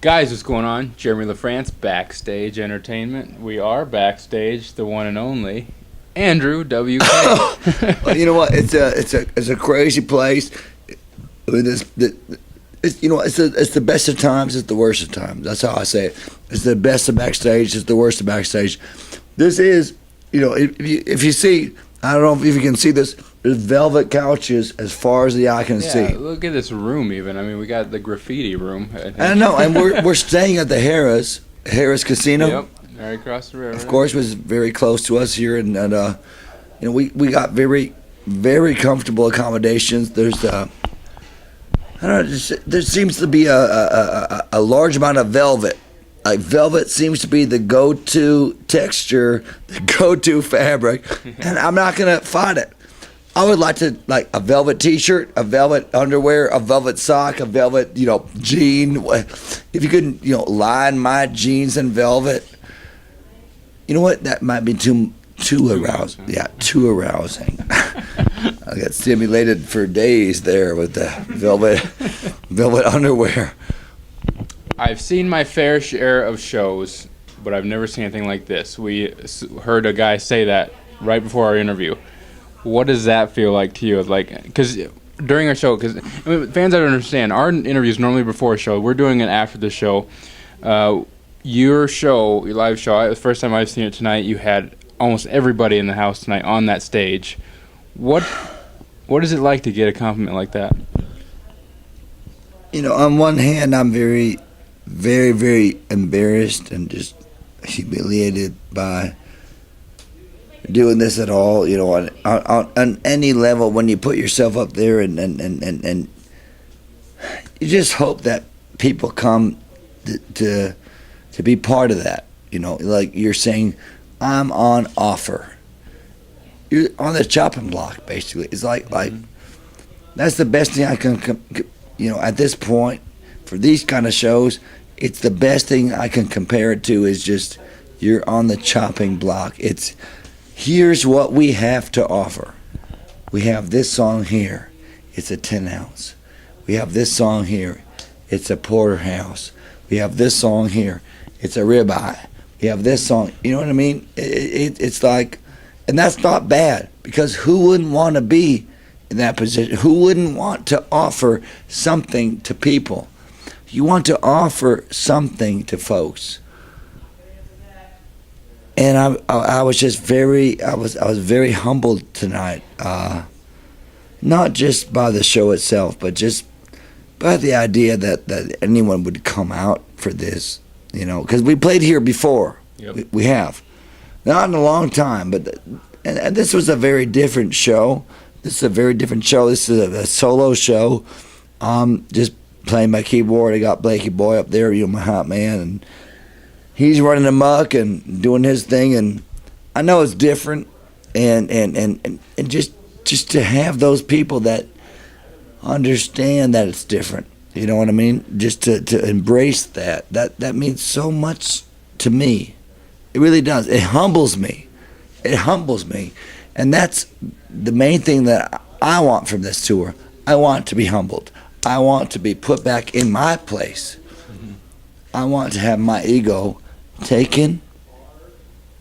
Guys, what's going on? Jeremy Lafrentz, Backstage Entertainment. We are backstage, the one and only Andrew W.K. Well, you know what? It's a crazy place. I mean, it's the best of times. It's the worst of times. That's how I say it. It's the best of backstage. It's the worst of backstage. This is, if you see, I don't know if you can see this. There's velvet couches as far as the eye can see. Look at this room. Even we got the graffiti room. I know, and we're staying at the Harris Casino. Yep, right across the river. Of course, was very close to us here, and we got very, very comfortable accommodations. There's I don't know, there seems to be a large amount of velvet. Like velvet seems to be the go-to texture, the go-to fabric, and I'm not gonna fight it. I would like a velvet T-shirt, a velvet underwear, a velvet sock, a velvet jean. If you could line my jeans in velvet, you know what? That might be too arousing. Yeah, too arousing. I got stimulated for days there with the velvet underwear. I've seen my fair share of shows, but I've never seen anything like this. We heard a guy say that right before our interview. What does that feel like to you? Because during our show, fans don't understand, our interviews normally before a show. We're doing it after the show. Your live show, the first time I've seen it tonight, you had almost everybody in the house tonight on that stage. What is it like to get a compliment like that? On one hand, I'm very, very, very embarrassed and just humiliated by doing this at all, on any level. When you put yourself up there and you just hope that people come to be part of that, like you're saying, I'm on offer. You're on the chopping block, basically. It's like that's the best thing I can, at this point, for these kind of shows, it's the best thing I can compare it to is just you're on the chopping block. Here's what we have to offer. We have this song here. It's a 10 ounce. We have this song here. It's a porterhouse. We have this song here. It's a ribeye. We have this song. You know what I mean? It's like, and that's not bad, because who wouldn't want to be in that position? Who wouldn't want to offer something to people? You want to offer something to folks. And I was just very humbled tonight, not just by the show itself, but just by the idea that anyone would come out for this, because we played here before. Yep. We have, not in a long time, but and this was a very different show. This is a very different show. This is a solo show. Just playing my keyboard. I got Blakey Boy up there, my hot man, and he's running amok and doing his thing, and I know it's different, and just to have those people that understand that it's different, you know what I mean? Just to embrace that means so much to me. It really does. It humbles me. And that's the main thing that I want from this tour. I want to be humbled. I want to be put back in my place. Mm-hmm. I want to have my ego taken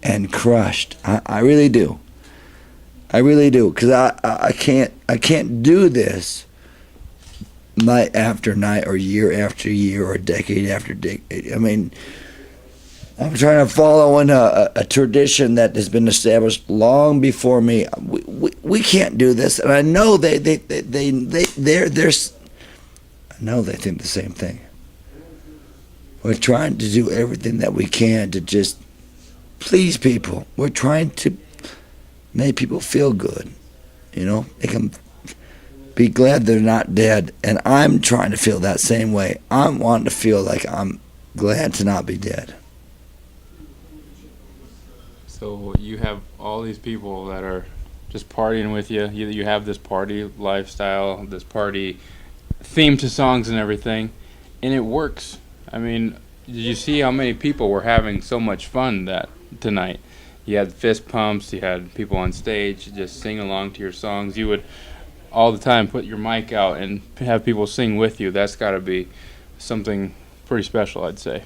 and crushed. I really do. Because I can't do this night after night or year after year or decade after decade. I mean, I'm trying to follow in a tradition that has been established long before me. We can't do this, and I know they're I know they think the same thing. We're trying to do everything that we can to just please people. We're trying to make people feel good, They can be glad they're not dead, and I'm trying to feel that same way. I'm wanting to feel like I'm glad to not be dead. So you have all these people that are just partying with you. You have this party lifestyle, this party theme to songs and everything, and it works. I mean, did you see how many people were having so much fun tonight? You had fist pumps, you had people on stage just sing along to your songs. You would all the time put your mic out and have people sing with you. That's got to be something pretty special, I'd say.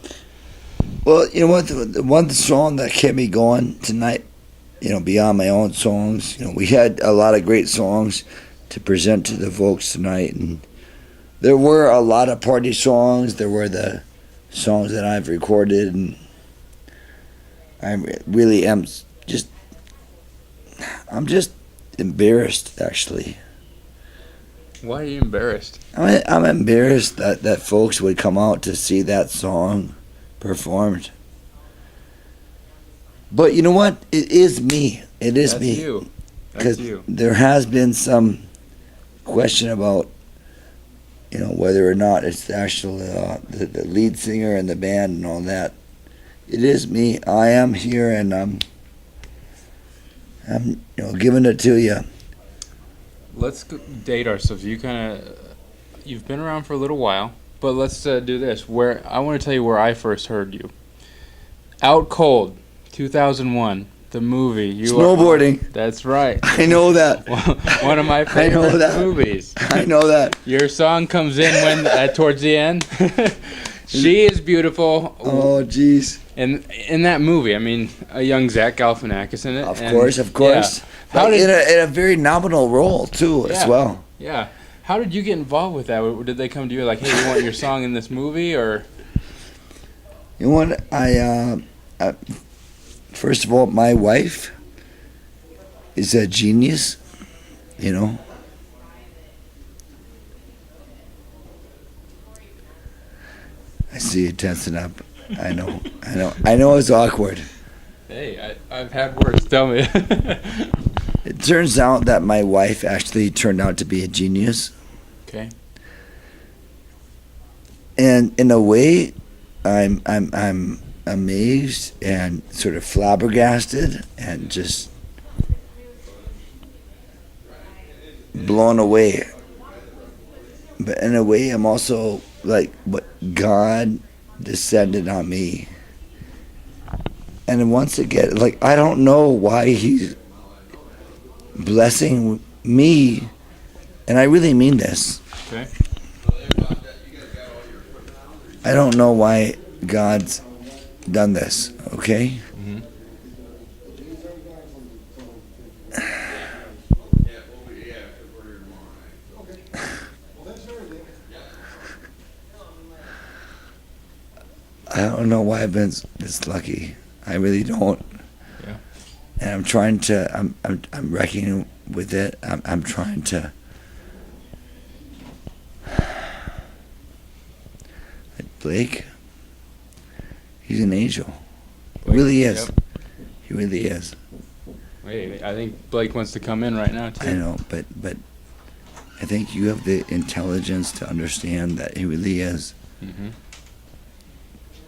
Well, you know what? The one song that kept me going tonight, beyond my own songs, we had a lot of great songs to present to the folks tonight, and there were a lot of party songs. There were the songs that I've recorded, and I really am I'm just embarrassed, actually. Why are you embarrassed? I'm embarrassed that folks would come out to see that song performed. But you know what? It is me. It is That's me. you. That's Because you. there has been some question about, whether or not it's the actual the lead singer and the band and all that. It is me. I am here, and I'm giving it to you. Let's date ourselves. You've been around for a little while, but let's do this. I want to tell you where I first heard you. Out Cold, 2001, the movie. Snowboarding. That's right. I know that. One of my favorite movies. I know that. Your song comes in when towards the end. She is beautiful. Oh, jeez. And in that movie, I mean, a young Zach Galifianakis in it. Of course. Yeah. In a very nominal role too, as well. Yeah. How did you get involved with that? Did they come to you like, "Hey, you want your song in this movie?" Or you know what? I first of all, my wife is a genius. I see you tensing up. I know it's awkward. hey, I've had words. Tell me. It turns out that my wife actually turned out to be a genius. Okay. And in a way, I'm amazed and sort of flabbergasted and just blown away. But in a way, I'm also like, what God descended on me. And once again, like, I don't know why he's blessing me, and I really mean this. Okay. I don't know why God's done this, okay? Mm-hmm. I don't know why I've been this lucky. I really don't. Yeah. And I'm trying to. I'm reckoning with it. I'm trying to. Blake. He's an angel. He really is. Yep. He really is. Wait, I think Blake wants to come in right now too. I know, but I think you have the intelligence to understand that he really is. Mm-hmm.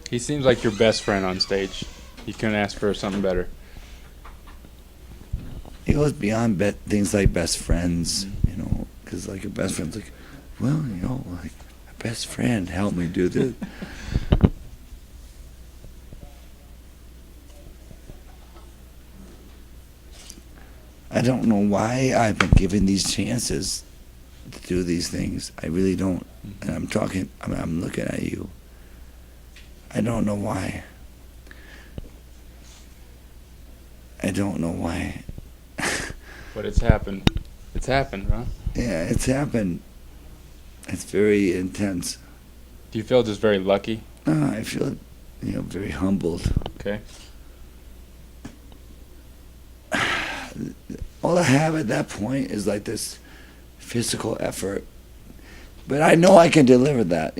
He seems like your best friend on stage. You couldn't ask for something better. He goes beyond things like best friends, because like a best friend's like, well, like a best friend helped me do this. I don't know why I've been given these chances to do these things. I really don't. And I'm looking at you. I don't know why. I don't know why. But it's happened. It's happened, huh? Yeah, it's happened. It's very intense. Do you feel just very lucky? I feel, very humbled. Okay. All I have at that point is like this physical effort, but I know I can deliver that.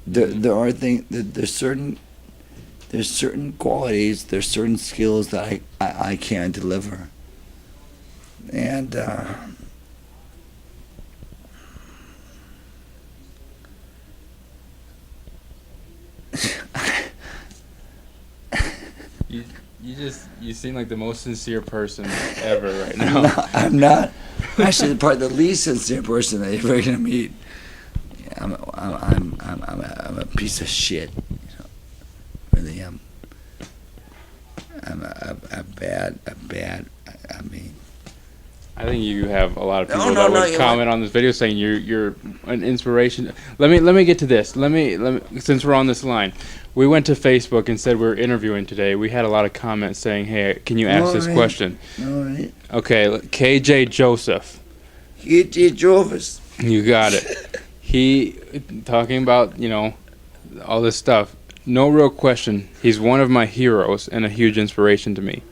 There are things. There's certain qualities. There's certain skills that I can deliver, and You seem like the most sincere person ever right now. I'm not. Actually, the least sincere person that you're ever gonna meet. Yeah, I'm a piece of shit. Really am. I'm a bad. I mean, I think you have a lot of people No, that would you comment on this video saying you're an inspiration. Let me get to this. Let me since we're on this line, we went to Facebook and said we were interviewing today. We had a lot of comments saying, "Hey, can you ask this question?" All right. Okay, KJ Joseph. KJ Joseph. You got it. He talking about all this stuff. No real question. He's one of my heroes and a huge inspiration to me.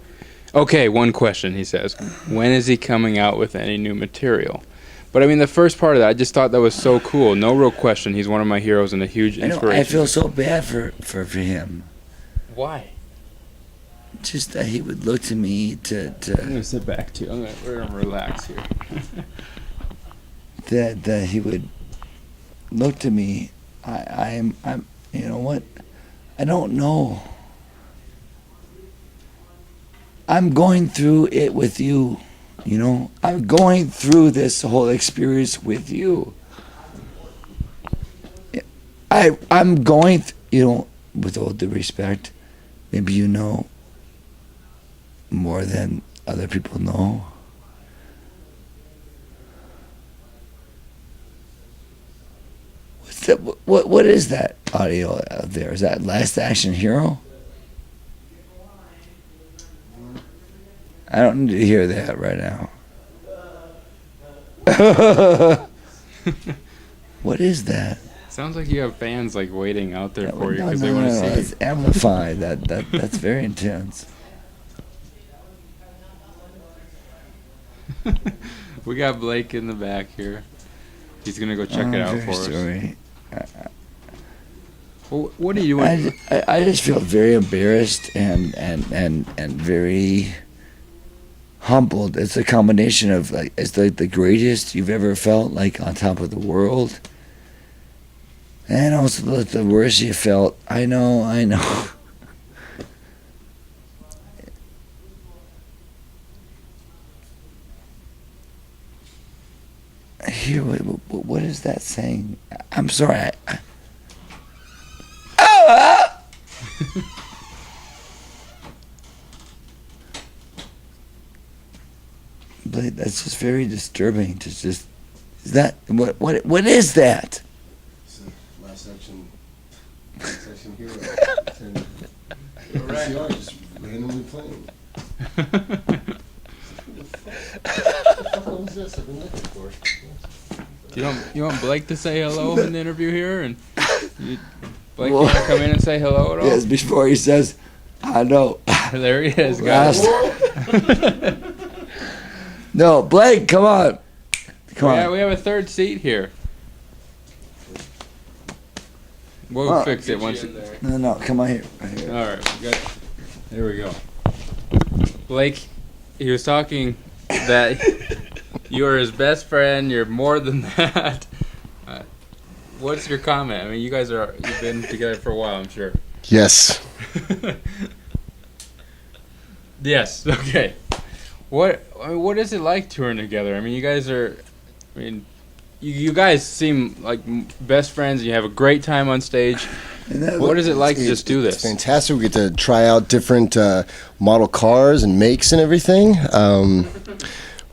Okay, one question, he says. When is he coming out with any new material? But I mean, the first part of that, I just thought that was so cool. No real question. He's one of my heroes and a huge inspiration. I feel so bad for him. Why? Just that he would look to me to I'm going to sit back, too. We're going to relax here. that he would look to me. I'm you know what? I don't know. I'm going through it with you, I'm going through this whole experience with you. I'm going, with all due respect, maybe you know more than other people know. What's that? What is that audio out there? Is that Last Action Hero? I don't need to hear that right now. What is that? Sounds like you have fans waiting out there for you because they want to see you. It's amplified. That's very intense. We got Blake in the back here. He's gonna go check it out for us. Well, what are you doing? I just feel very embarrassed and very humbled. It's a combination of it's the greatest you've ever felt, on top of the world, and also the worst you felt. I know. Here, what is that saying? I'm sorry. But that's just very disturbing to just. Is that what is that? It's a last action hero. Right. PCR just randomly playing. What was this? I've been looking for. You want Blake to say hello in the interview here, and Blake, you want to come in and say hello at all? Yes, before he says, I know. There he is, guys. No, Blake, come on. Yeah, we have a third seat here. We'll fix it once. No, come on here. Right here. All right, we got it. There we go. Blake, he was talking that you are his best friend. You're more than that. What's your comment? I mean, you've been together for a while, I'm sure. Yes. Yes. Okay. What is it like touring together? I mean, you guys are. I mean, you guys seem like best friends. And you have a great time on stage. What is it like to just do this? It's fantastic. We get to try out different model cars and makes and everything.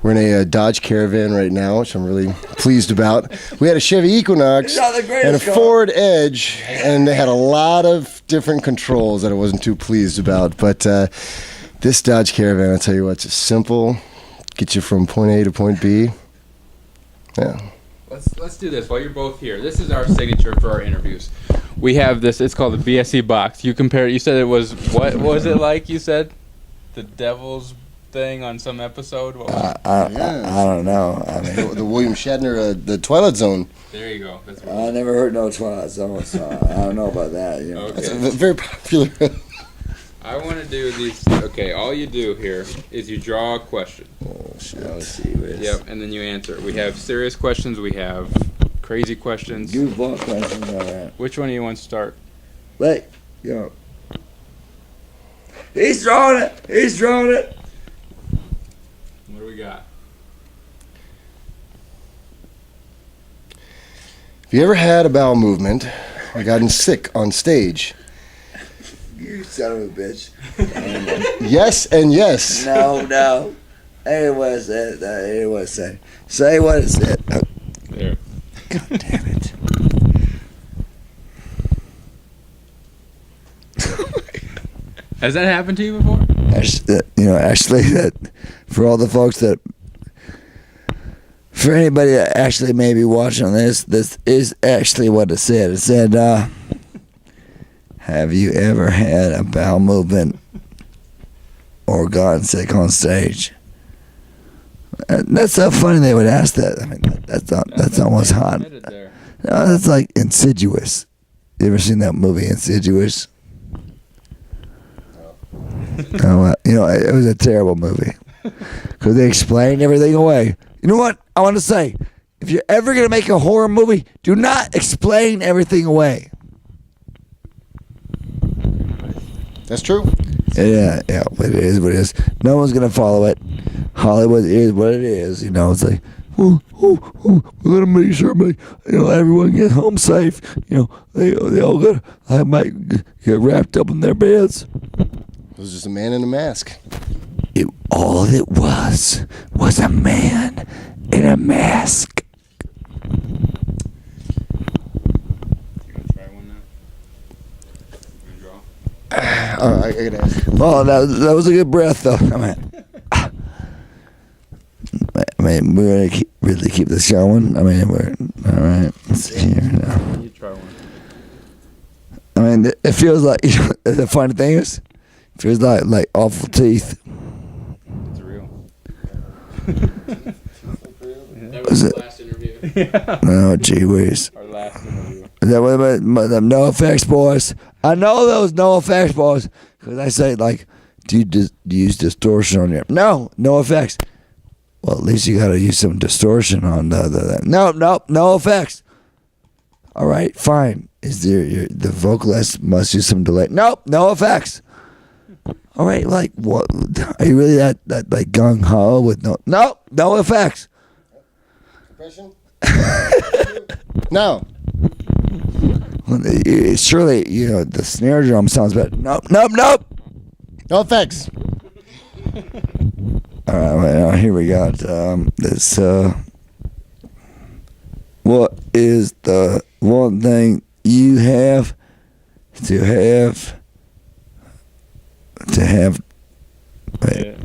We're in a Dodge Caravan right now, which I'm really pleased about. We had a Chevy Equinox and a Ford Edge, and they had a lot of different controls that I wasn't too pleased about. But this Dodge Caravan, I'll tell you what, it's just simple. Get you from point A to point B. Yeah. Let's do this while you're both here. This is our signature for our interviews. We have this. It's called the BSE box. You compare it. You said it was what was it like? You said the devil's thing on some episode. What was I don't know. I mean, the William Shatner, the Twilight Zone. There you go. That's what I never heard no Twilight Zone, so I don't know about that. Okay. It's very popular. I want to do these. Okay, all you do here is you draw a question. Oh shit! Let's see this. Yep, and then you answer. We have serious questions. We have crazy questions. Goofball questions. All right. Which one do you want to start? Wait, yo. He's drawing it. He's drawing it. What do we got? Have you ever had a bowel movement or gotten sick on stage? You son of a bitch. Yes and yes. No. Hey, what is it? Hey, what is it? Say what is it? Oh, There. God damn it. Has that happened to you before? Actually, that for all the folks that, for anybody that actually may be watching this is actually what it said. It said, have you ever had a bowel movement or gotten sick on stage? That's so funny they would ask that. I mean, that's almost hot. No, that's like Insidious. You ever seen that movie, Insidious? It was a terrible movie because they explained everything away. You know what I want to say? If you're ever gonna make a horror movie, do not explain everything away. That's true. Yeah, it is what it is. No one's gonna follow it. Hollywood is what it is. It's like, we gotta make sure, everyone gets home safe. They all might get wrapped up in their beds. It was just a man in a mask. All it was a man in a mask. You gonna try one now? You gonna draw? All right, I gotta ask. Oh, that was a good breath, though. We're gonna really keep this going. We're all right. Let's see here now. You try one. It feels like the funny thing is, it feels like awful teeth. It's real. That Was was it? the last interview. Yeah. Oh, gee whiz. Our last interview. Is that what them no effects boys? I know those no effects boys because I say do you use distortion on your? No effects. Well, at least you gotta use some distortion on the. No effects. All right, fine. Is there the vocalist must use some delay? No effects. All right, what? Are you really that gung ho with no effects? Compression? No. Surely the snare drum sounds better. Nope. No effects. All right, here we got this. What is the one thing you have to have? Wait.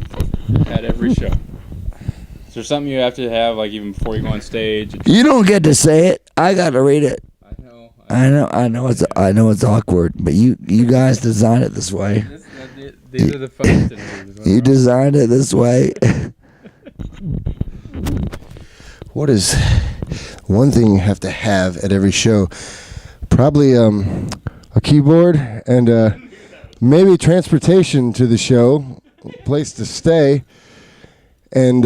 At every show. Is there something you have to have, even before you go on stage? You don't get to say it. I got to read it. I know. I know it's awkward, but you guys designed it this way. These are the funniest interviews. You designed it this way. What is one thing you have to have at every show? Probably a keyboard and maybe transportation to the show, place to stay, and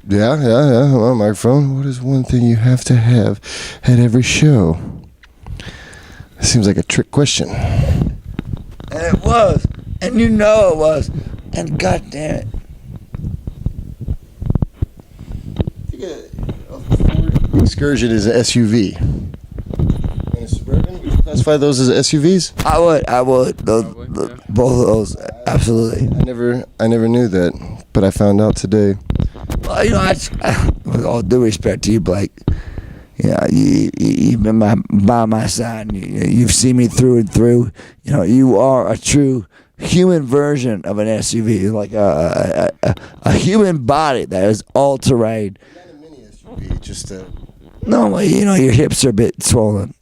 yeah, a microphone. What is one thing you have to have at every show? That seems like a trick question. And it was. And you know it was. And god damn it. Excursion is an SUV. And a Suburban? Would you classify those as SUVs? I would. Both of those, absolutely. I never knew that, but I found out today. Well, with all due respect to you, Blake, you've been by my side. You've seen me through and through. You are a true human version of an SUV, like a human body that is all terrain. Not a mini SUV, just a. No, your hips are a bit swollen,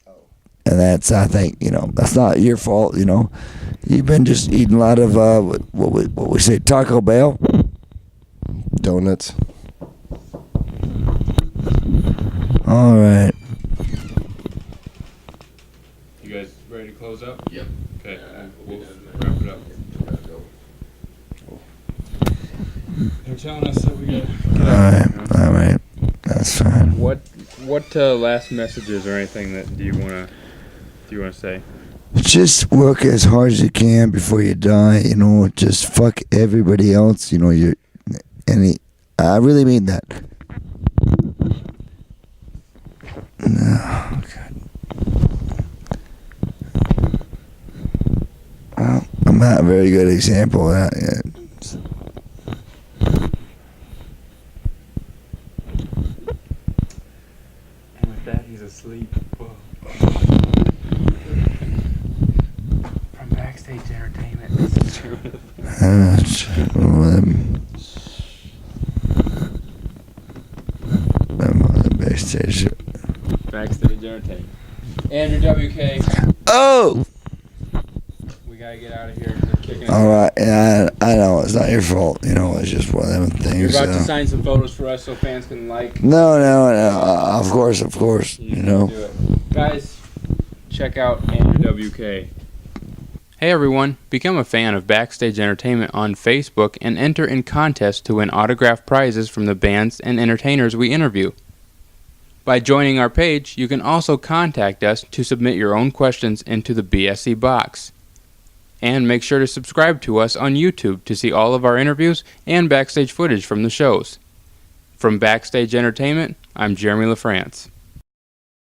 and that's, I think, that's not your fault. You've been just eating a lot of what we say, Taco Bell. Donuts. All right. You guys ready to close up? Yep. Okay, we'll wrap it up. They're telling us that we gotta get out. All right. That's fine. What last messages or anything that do you wanna say? Just work as hard as you can before you die. Just fuck everybody else. I really mean that. No, God. Well, I'm not a very good example of that yet. asleep. From Backstage Entertainment. This is true. Backstage. Backstage Entertainment. Andrew W.K. Oh! We gotta get out of here. We're kicking it. All right, yeah, I know it's not your fault. You know, it's just one of them things. You're about to sign some photos for us so fans can like. No. Of course. You know. Do it. Guys, check out Andrew W.K. Hey everyone, become a fan of Backstage Entertainment on Facebook and enter in contests to win autographed prizes from the bands and entertainers we interview. By joining our page, you can also contact us to submit your own questions into the BSE box. And make sure to subscribe to us on YouTube to see all of our interviews and backstage footage from the shows. From Backstage Entertainment, I'm Jeremy Lafrentz.